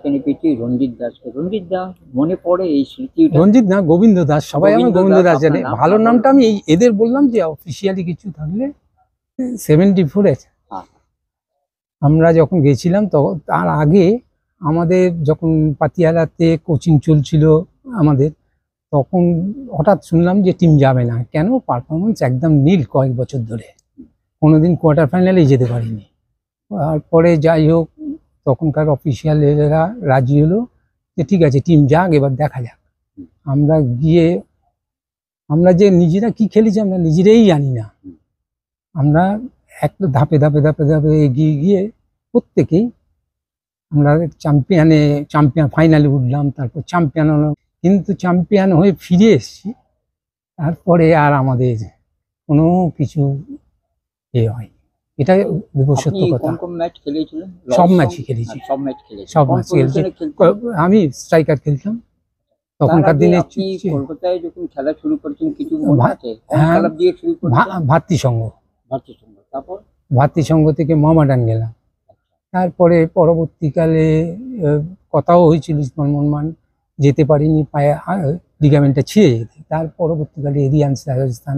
নির্বাচনে পেয়েছি রঞ্জিত দাসকে। রঞ্জিত দা মনে পড়ে এই স্মৃতিটা? রঞ্জিত না, গোবিন্দ দাস, সবাই আমার গোবিন্দ দাস জানে। আপনার নাম? ভালো নামটা আমি এদের বললাম যে অফিসিয়ালি কিছু থাকলে 74-এ আমরা যখন গেছিলাম, তখন তার আগে আমাদের যখন পাতিয়ালাতে কোচিং চলছিল আমাদের, তখন হঠাৎ শুনলাম যে টিম যাবে না। কেন? পারফরমেন্স একদম নীল কয়েক বছর ধরে, কোনোদিন কোয়ার্টার ফাইনালেই যেতে পারিনি। তারপরে যাই হোক, তখনকার অফিসিয়াল এরা রাজি হলো যে ঠিক আছে টিম যাক, এবার দেখা যাক। আমরা গিয়ে আমরা যে নিজেরা কি খেলেছি আমরা নিজেরাই জানি না। আমরা একটা ধাপে ধাপে ধাপে ধাপে এগিয়ে গিয়ে প্রত্যেকেই আমরা চ্যাম্পিয়ন ফাইনালে উঠলাম, তারপর চ্যাম্পিয়ন হলো। কিন্তু চ্যাম্পিয়ন হয়ে ফিরে এসেছি, তারপরে আর আমাদের কোনো কিছু হয়, এটা সত্য কথা। সব ম্যাচই খেলেছি, সব ম্যাচ খেলেছি। আমি স্ট্রাইকার খেলতাম তখনকার দিনে। কলকাতায় যখন খেলা শুরু করেছেন কিছু ভাতৃসংঘ, ভাতৃসংঘ থেকে মোহামেডান গেলাম। তারপরে পরবর্তীকালে কথাও হয়েছিল ইসমাইল মোহন যেতে পারিনি, পায়ে লিগামেন্টটা ছিঁড়ে যেতে। তার পরবর্তীকালে এরিয়ান্স রাজস্থান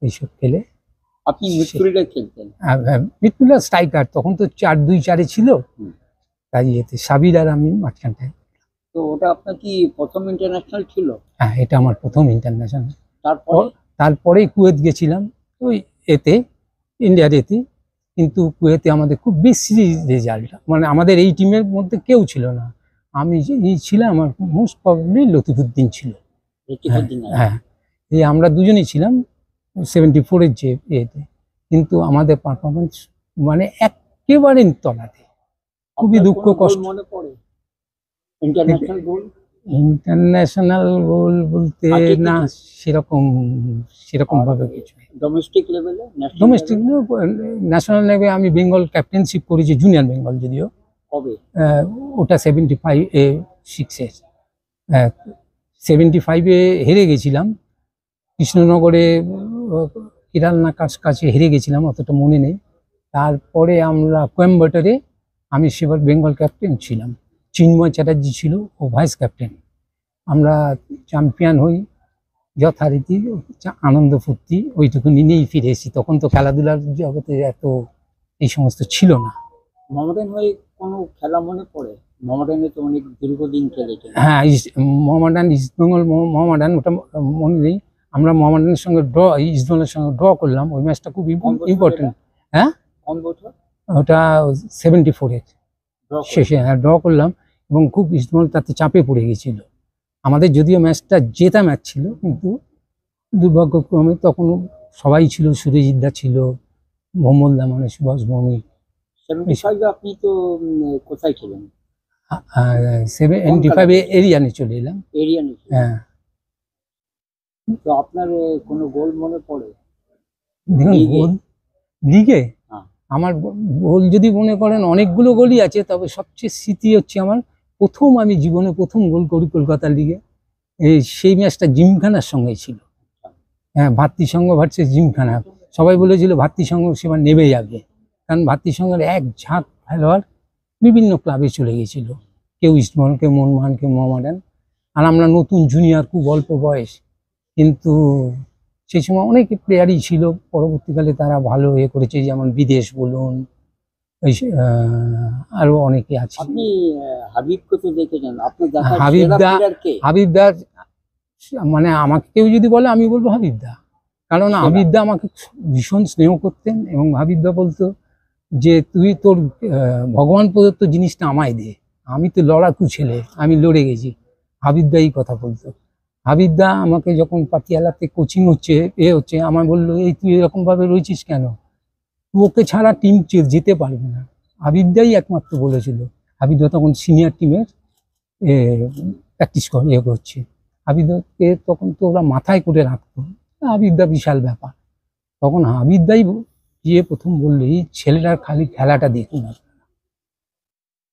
এইসব খেলে। আপনি মিডফিল্ডে খেলতেন? মিডফিল্ডার স্ট্রাইকার, তখন তো 4-2-4-এ ছিল, তাই এতে সাবির আর আমি মাঝখানটায়। তো ওটা আপনার কি প্রথম ইন্টারন্যাশনাল ছিল? হ্যাঁ, এটা আমার প্রথম ইন্টারন্যাশনাল। তারপরে কুয়েত গেছিলাম ওই এতে, ইন্ডিয়ার এতে। কিন্তু কুয়েতে আমাদের খুব বেশি রেজাল্ট, মানে আমাদের এই টিমের মধ্যে কেউ ছিল না। আমি ছিলাম, আমার মোস্ট প্রবাবলি লতিফুদ্দিন ছিল। হ্যাঁ, এই আমরা দুজনেই ছিলাম 74-এর যে এতে। কিন্তু আমাদের পারফরমেন্স মানে একেবারে তলাতে, খুবই দুঃখ কষ্ট। মনে পড়ে ইন্টারন্যাশনাল গোল? ইন্টারন্যাশনাল গোল বলতে না, সেরকম ভাবে কিছু। ডোমেস্টিক লেভেলে? ডোমেস্টিক ন্যাশনাল লেভেলে আমি বেঙ্গল ক্যাপ্টেনশিপ করেছি, জুনিয়র বেঙ্গল। যদিও কবে ওটা 75-6-এ 75-এ হেরে গেছিলাম কৃষ্ণনগরে, কেরালনা কাছে হেরে গেছিলাম, অতটা মনে নেই। তারপরে আমরা কোয়েম্বাটোরে, আমি সেবার বেঙ্গল ক্যাপ্টেন ছিলাম, চিন্ময় চ্যাটার্জি ছিল ও ভাইস ক্যাপ্টেন। আমরা চ্যাম্পিয়ন হই যথারীতি, আনন্দ ফুর্তি ওইটুকু নিয়েই ফিরে এসেছি। তখন তো খেলাধুলার জগতে এত এই সমস্ত ছিল না। মোহামেডান হয়ে কোনো খেলা মনে পড়ে? মোহামেডানে তো অনেক দীর্ঘদিন খেলেছে। হ্যাঁ, মোহামেডান, ইস্টবেঙ্গল মোহামেডান, ওটা মনে নেই। আমরা মোহামেডানের সঙ্গে ইস্টবেঙ্গলের সঙ্গে ড্র করলাম, ওই ম্যাচটা খুব ইম্পর্টেন্ট। হ্যাঁ, ওটা 74-এর শেষে ড্র করলাম, এবং খুব ইস্টবেঙ্গল তাতে চাপে পড়ে গেছিল। আমাদের যদিও ম্যাচটা জেতা ম্যাচ ছিল, কিন্তু দুর্ভাগ্যক্রমে তখন সবাই ছিল, সুরজিৎ দা ছিল, মোহাম্মদ দা, মানে সুভাষ ভৌমিক। আপনি তো কোথায় ছিলেন? 75-এ এরিয়ানে চলে এলাম। হ্যাঁ। তো আপনার কোনো গোল মনে পড়ে? গোল লিগে আমার গোল যদি মনে করেন, অনেকগুলো গোলই আছে, তবে সবচেয়ে স্মৃতি হচ্ছে আমার আমি জীবনে প্রথম গোল করি কলকাতা লিগে। সেই ম্যাচটা জিমখানার সঙ্গে ছিল। হ্যাঁ, ভাতৃসংঘ ভার্সেস জিমখানা। সবাই বলেছিল ভাতৃসংঘ সেবার নেমে যাবে, কারণ ভাতৃসংঘের এক ঝাঁক খেলোয়াড় বিভিন্ন ক্লাবে চলে গেছিল, কেউ ইস্টবেঙ্গল, কেউ মোহনবাগান, কেউ মোহামেডান। আর আমরা নতুন জুনিয়র, খুব অল্প বয়স, কিন্তু সেই সময় অনেক প্লেয়ারই ছিল। পরবর্তীকালে তারা ভালো করেছে, যেমন বিদেশ বলুন, আরো অনেকে আছে। আপনি হাবিবকে তো দেখেছেন, হাবিবদার মানে আমাকে কেউ যদি বলে আমি বলবো হাবিবদা, কারণ হাবিবদা আমাকে ভীষণ স্নেহ করতেন। এবং হাবিবদা বলতো যে তুই তোর ভগবান প্রদত্ত জিনিসটা আমায় দে, আমি তো লড়াকু ছেলে, আমি লড়ে গেছি। হাবিবদা এই কথা বলতো। হাবিবদা আমাকে যখন পাতিয়ালাতে কোচিং হচ্ছে আমায় বললো, এই তুই এরকম ভাবে রয়েছিস কেন, ওকে ছাড়া টিম যেতে পারবে না। হাবিবদাই একমাত্র বলেছিল। হাবিবদা তখন সিনিয়র টিমের প্র্যাকটিস করছে। হাবিবদাকে তখন তো ওরা মাথায় করে রাখতো, হাবিবদা বিশাল ব্যাপার। তখন হাবিবদাই গিয়ে প্রথম বললো, এই ছেলেটার খালি খেলাটা দেখুন।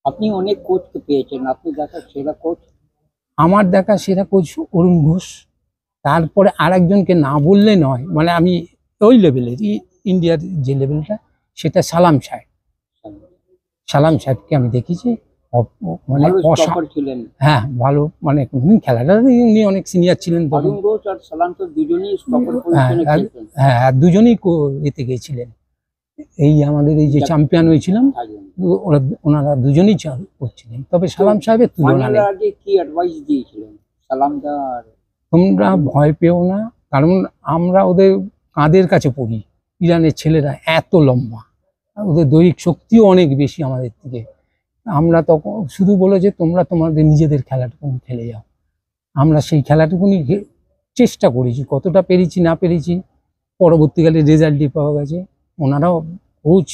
আপনি অনেক কোচকে পেয়েছেন, আপনি দেখা সেরা কোচ? আমার দেখা সেরা কোচ অরুণ ঘোষ। তারপরে আর একজনকে না বললে নয়, মানে আমি ওই লেভেলের ইন্ডিয়ার যে লেভেলটা, সেটা সালাম সাহেবকে আমি দেখেছি। মানে ভালো স্টপার ছিলেন। হ্যাঁ ভালো, মানে কোনদিন খেলাটা উনি অনেক সিনিয়র ছিলেন তখন। অরুণ ঘোষ আর সালাম তো দুজনেই স্টপার হ্যাঁ, পজিশনে খেলতেন। হ্যাঁ আর দুজনেই এতে গেছিলেন, এই আমাদের এই যে চ্যাম্পিয়ন হয়েছিলাম ওনারা দুজনেই করছিলেন, তবে সালাম সাহেবের তুলনা ফাইনালের নেই। আগে কি অ্যাডভাইস দিয়েছিলেন সালাম দা? আর তোমরা ভয় পেও না, কারণ আমরা ওদের কাঁধের কাছে পড়ি। ইরানের ছেলেরা এত লম্বা, ওদের দৈহিক শক্তিও অনেক বেশি আমাদের থেকে। আমরা তখন শুধু বলে যে তোমরা তোমাদের নিজেদের খেলাটুকুনি খেলে যাও। আমরা সেই খেলাটুকুনি চেষ্টা করেছি, কতটা পেরেছি না পেরেছি পরবর্তীকালে রেজাল্টই পাওয়া গেছে। ওনারাও কোচ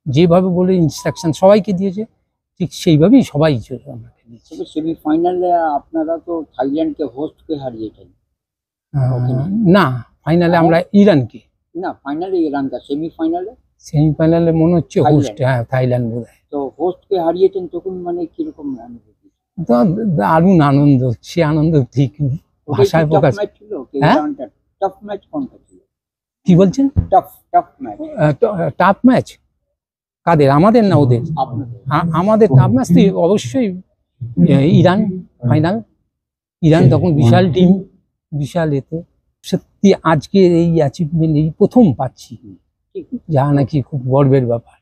যেভাবে বলে ইনস্ট্রাকশন সবাইকে দিয়েছে, ঠিক সেইভাবেই সবাই চলে আমরা খেলেছি। তবে সেমিফাইনালে আপনারা তো থাইল্যান্ডকে হোস্টকে হারিয়েছেন। না, ফাইনালে আমরা ইরানকে, না ফাইনালে ইরানটা, সেমিফাইনালে মনে হচ্ছে হোস্ট, হ্যাঁ থাইল্যান্ড বোধ হয়। তো হোস্টকে হারিয়েছেন, তখন মানে কিরকম অনুভূতি? দারুণ আনন্দ, সে আনন্দ ঠিক ভাষায় প্রকাশ। হ্যাঁ? টাফ ম্যাচ কোনটা ছিল? কি বলছেন? Tough match. টাফ ম্যাচ কাদের, আমাদের না ওদের? আপনাদের। আমাদের টাফ ম্যাচ তো অবশ্যই ইরান ফাইনাল। ইরান তখন বিশাল টিম, বিশাল এতে। সত্যি আজকে এই অ্যাচিভমেন্ট এই প্রথম পাচ্ছি, যা নাকি খুব গর্বের ব্যাপার।